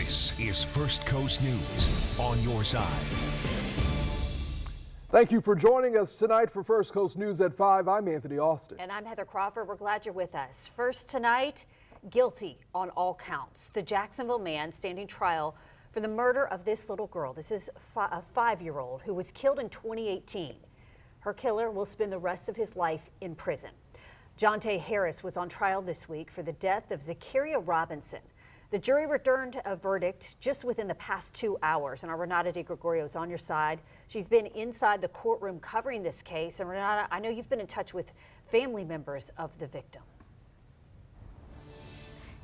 This is First Coast News on your side. Thank you for joining us tonight for First Coast News at 5. I'm Anthony Austin. And I'm Heather Crawford. We're glad you're with us. First tonight, guilty on all counts. The Jacksonville man standing trial for the murder of this little girl. This is a 5-year-old who was killed in 2018. Her killer will spend the rest of his life in prison. Jonte Harris was on trial this week for the death of Zacharia Robinson. The jury returned a verdict just within the past 2 hours, and our Renata DeGregorio is on your side. She's been inside the courtroom covering this case. And Renata, I know you've been in touch with family members of the victim.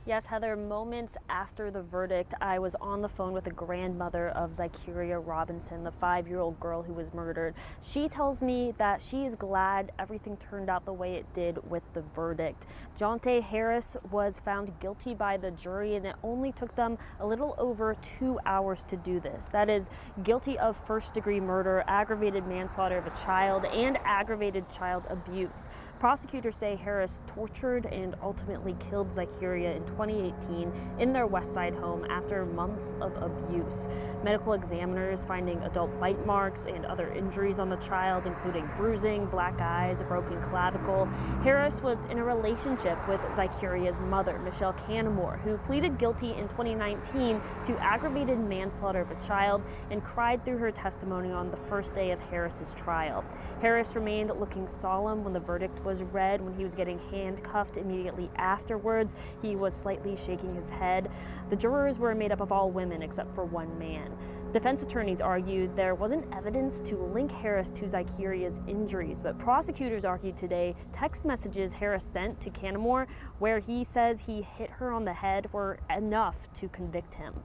Yes, Heather, moments after the verdict, I was on the phone with the grandmother of Zacharia Robinson, the 5-year-old girl who was murdered. She tells me that she is glad everything turned out the way it did with the verdict. Jonte Harris was found guilty by the jury, and it only took them a little over 2 hours to do this. That is guilty of first-degree murder, aggravated manslaughter of a child, and aggravated child abuse. Prosecutors say Harris tortured and ultimately killed Zacharia in 2018 in their West Side home after months of abuse. Medical examiners finding adult bite marks and other injuries on the child, including bruising, black eyes, a broken clavicle. Harris was in a relationship with Zacharia's mother, Michelle Canamore, who pleaded guilty in 2019 to aggravated manslaughter of a child and cried through her testimony on the first day of Harris's trial. Harris remained looking solemn when the verdict was read. When he was getting handcuffed immediately afterwards, he was slightly shaking his head. The jurors were made up of all women except for one man. Defense attorneys argued there wasn't evidence to link Harris to Zacharia's injuries, but prosecutors argued today text messages Harris sent to Canamore where he says he hit her on the head were enough to convict him.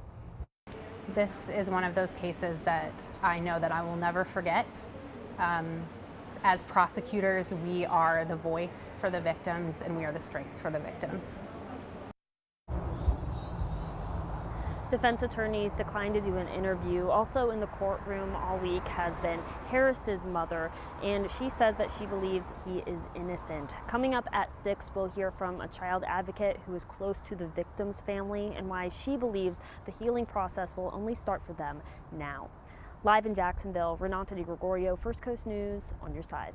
This is one of those cases that I know that I will never forget. As prosecutors, we are the voice for the victims and we are the strength for the victims. Defense attorneys declined to do an interview. Also in the courtroom all week has been Harris's mother, and she says that she believes he is innocent. Coming up at 6, we'll hear from a child advocate who is close to the victim's family and why she believes the healing process will only start for them now. Live in Jacksonville, Renata DeGregorio, First Coast News on your side.